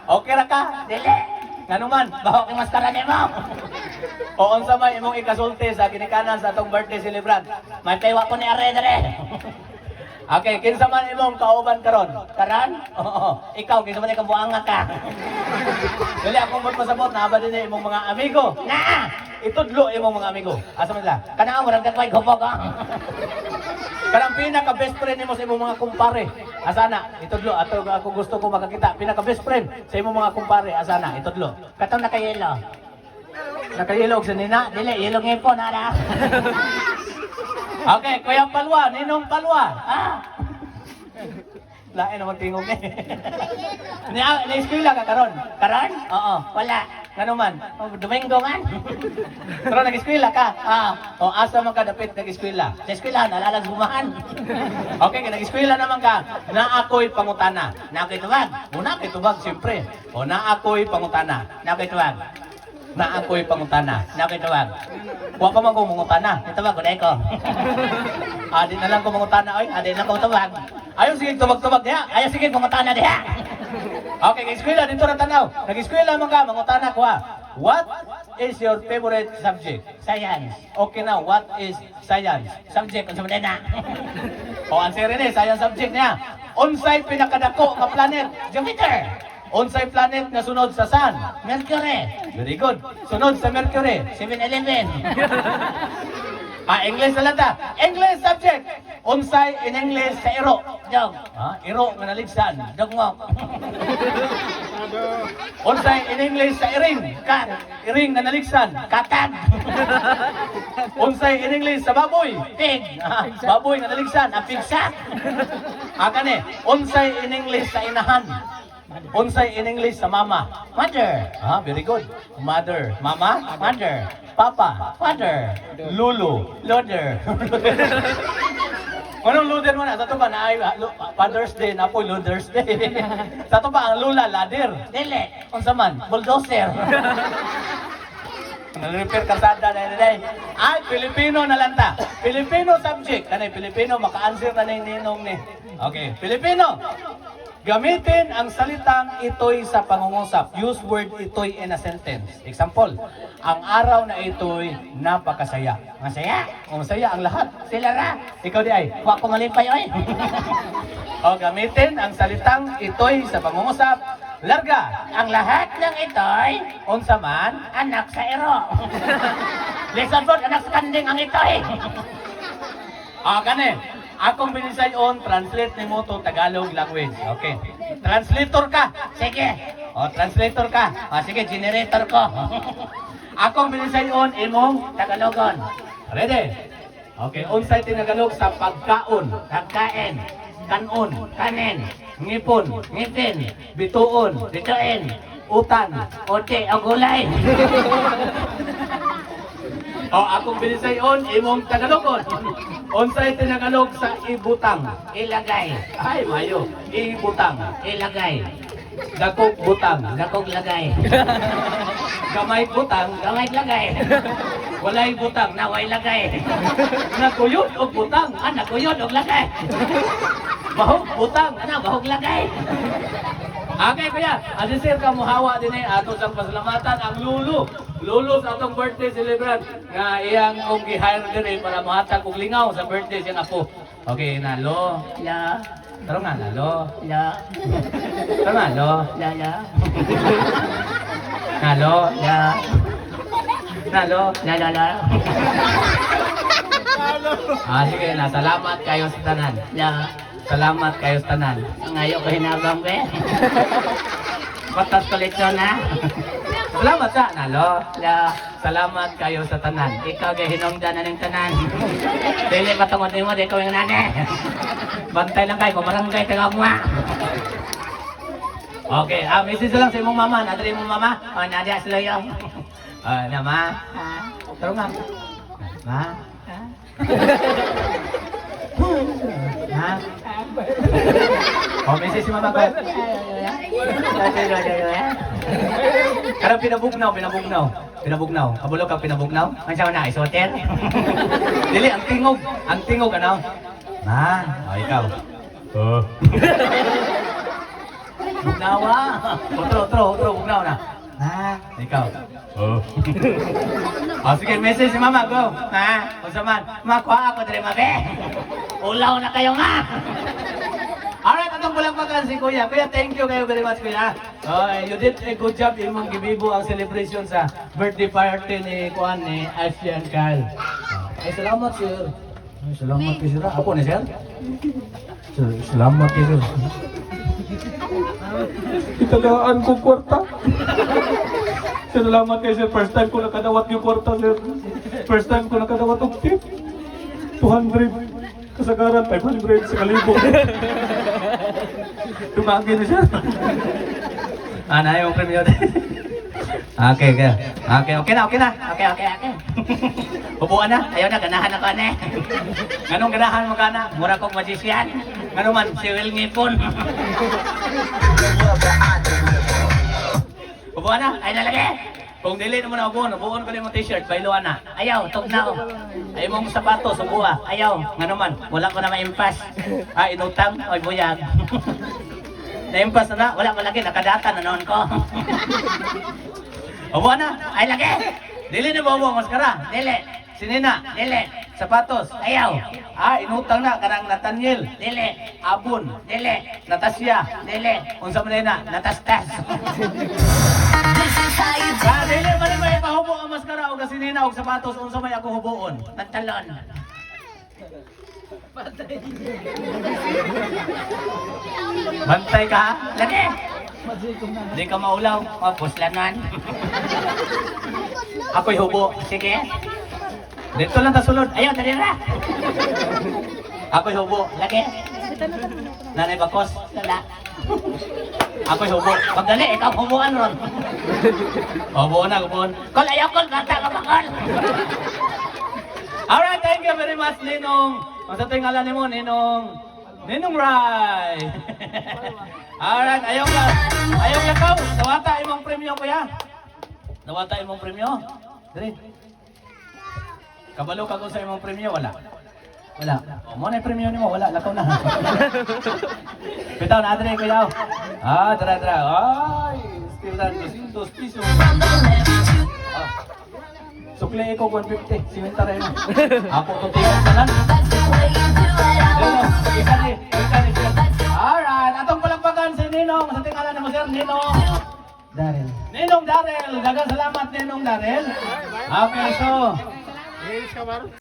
Okay ra ka? Dili. Nganuman? Bahok yung maskara ni mo. O unsa may imong ikasulti sa ginikanan sa atong birthday celebrant? May paywa ko ni Are dere. Okay, kinsa man imong kauban karon? Karon? Oo, Ikaw, kinsa man ikaw buanga ka. dili akong magpasabot na ba din imong mga amigo. Na! Itudlo imong mga amigo. Asa man sila? Kana mo ragdag koy gubog ah. Kanang pinaka best friend nimo sa imong mga kumpare. Asa na? Itudlo ato ako gusto ko makakita pinaka best friend sa imong mga kumpare. Asa na? Itudlo. Katong nakayelo. Nakayilog sa nina. Dili, ilong ipon ara. Okay, Kuya Palwa, Ninong Palwa. Ah! Lain naman tingog eh. Na-eskwela ka karon? Karon? Oo. Wala. Ngano man? Oh, Domingo man. Pero nag-eskwela ka? Ah, O asa man ka dapit nag-eskwela? sa eskwelahan alalag gumahan. Okay, kaya nag-eskwela naman ka. Na ako'y pangutana. Nakoy tuwag. O na ako'y tubag, siyempre. O na ako'y pangutana. Nakoy tuwag. Na ako'y pangutana. Nakoy tuwag. Huwag pa man kong mangutana. Tuwag ko dai ko. Adi na lang kong mangutana, oy. Adi na ko tuwag. Ayaw sige tubag-tubag diha. Ayo sige pumutana diha. Okay, nag-eskwela dito na tanaw. Nag-eskwela man ka, mangutana ko ha. What is your favorite subject? Science. Okay na, what is science? Subject unsa man na? O, answer rin eh, science subject niya. Unsay pinakadako nga planet? Jupiter. Unsay planet nga sunod sa Sun? Mercury. Very good. Sunod sa Mercury. 7-Eleven. English na lang ta. English subject. Unsay in English sa iro? Dog. Iro nga naligsan. Dogngok. Unsay in English sa iring? Kat. Iring nga naligsan. Katag. Unsay in English sa baboy? Pig. Baboy nga naligsan. Pigsak. Kani, unsay in English sa inahan? Unsay in English sa mama? Mother. Very good. Mother. Mama? Mother. Papa? Father. Lulu? Loader. Anong loader mo na? Sa to ba na ay Father's Day na po Loader's Day? Sa to ba ang lula? Ladder? Dili. Unsa man? Bulldozer. Nag-repair kasada na yun. Ay, Pilipino na lang ta. Filipino subject. Kanay, Pilipino, maka-answer na na yung ninong ni. Okay, Filipino. Gamitin ang salitang ito'y sa pangungusap. Use word ito'y in a sentence. Example, ang araw na ito'y napakasaya. Masaya. Masaya ang lahat. Sila ra. Ikaw di ay. Wa ko malipay oy. O, gamitin ang salitang ito'y sa pangungusap. Larga. Ang lahat ng ito'y Unsa man. anak sa ero. Listen po, anak sa kanding ang ito'y. Kani. Akong binisayon, translate ni mo to Tagalog language. Okay. Translator ka. Sige. Translator ka. Sige, generator ko. Akong binisayon, imong Tagalogon. ready. Okay. Unsay tinagalog sa pagkaon. Pagkain. Kanon. Kanin. Ngipon. Ngipin. Bituon. Bituin. Utan. Ote o gulay. Akong binisayon, imong Tagalogon. Unsay tinagalog sa ibutang. Ilagay. Ay, mayo. Ibutang. Ilagay. Dakog butang. Dakog lagay. Gamay butang. Gamay lagay. Walay butang. Naway lagay. Naguyod og butang. Naguyod og lagay. Bahog butang. Bahog lagay. Okay, kuya. Sir ka muhawa din ato sa pasalamatan ang Lulu. Lulu sa atong birthday celebrant nga iyang kong gi-hire din para mahatag og lingaw sa birthday siyang apo. Okay, nalo. La. Taro nga, nalo. La. Taro nga, nalo. La la. Nalo. La. Nalo. La la la. Sige na. Salamat kayo sa tanan. La. Salamat kayo sa tanan. Ngayon ko hinabang be. Patas koleksyon na. Salamat sa nalo. La. Salamat kayo sa tanan. Ikaw kay hinungdan na ng tanan. Dili patungod mo, di ko yung nane. Bantay lang kayo, kumarangay tagaw mo. Okay, message lang sa imong mama. Nadali mong mama. Nadia Sloyong. Na ma. Ha? Taro nga. Ma. Ha? Ha? Message si mama ko. Karang pinabugnaw. Kabulok kang pinabugnaw. Ang sawa na, isoter? Dili, ang tingog, ano? Ma, ikaw. Bugnawa. Otro, bugnaw na. Ha? Ikaw. Oh. Sige, message si mama, go. Ha? Kung saman, makuha ako dre mabe. Ulaw na kayo nga. Alright, atong palakpakan si Kuya. Kuya, thank you kayo very much, Kuya. You did a good job imong gibibo ang celebration sa birthday party ni Kuan ni Ashley and Kyle. Ay, salamat, sir. Ay, salamat kayo, sir. Ako ni sir? Sir, salamat kayo, sir. Itagaan ko kwarta. Salamat kayo, sir. First time ko nakadawat yung kwarta, sir. First time ko nakadawat yung tip. 200. Kasagaran, 500 sa kalibo. Tumagi na siya. Na yung premyo din. Okay na. Okay. Upuan na. Ayaw na, ganahan ako na eh. Ganong ganahan mo kana? Mura kong magician. Ngano man, Si Will Ngipon. upuan na. Ay nalagi. Kung dili mo na upuan ko na yung t-shirt, bailuan na. Ayaw, tugnaw. Ay mong sapatos, upuan. Ayaw. Ngano man, Wala ko na maimpas. inutang, Oy, buyag. naimpas na na. Wala ko lagi, nakadata na noon ko. Upuan na. Ay lagi. Dili ni Bobo, maskara. Dili. Sinina, Dili. sapatos. Ayaw. Inutang na, kanang Nathaniel. Dili. Abon, Dili. Natasya. Dili. Unsa man na, Natastas. dili man ni may pahubo ang maskara o kasinina og sapatos unsa may ako hubuon. Pantalon. Bantay ka ha? Lagi. Di ka maulaw. Puslanan. Ako'y hubo. Sige. Dito lang ta sulod. Ayaw, dali na. Ako'y hubo. Lagi. Nanay Bakos. Lala. Ako'y hubo. Pagdali, ikaw humuan ron. Hubuon na, hubuon. Kol, ayaw, kol. Bata ka pa, kol. Alright, thank you very much, Ninong. Ang sa tingala ni mo, Ninong Rai. Alright, ayaw lakaw. Dawata imong premyo, kuya. Dawata imong premyo. Dali. Kabalo ka ko sa imong premyo, wala. Wala. O, mo na yung premyo ni mo, wala. Lakaw na. Bitaw na, Adre, kuya. Tara. Ay, still na 200 pesos. Sukli ko 150, simenta rin. Ako to tingin ka lang. Alright, atong palakpakan si Ninong. Sa tingala mo sir, Ninong Darrell. Ninong Darrell, dagang salamat Ninong Darrell. Okay, so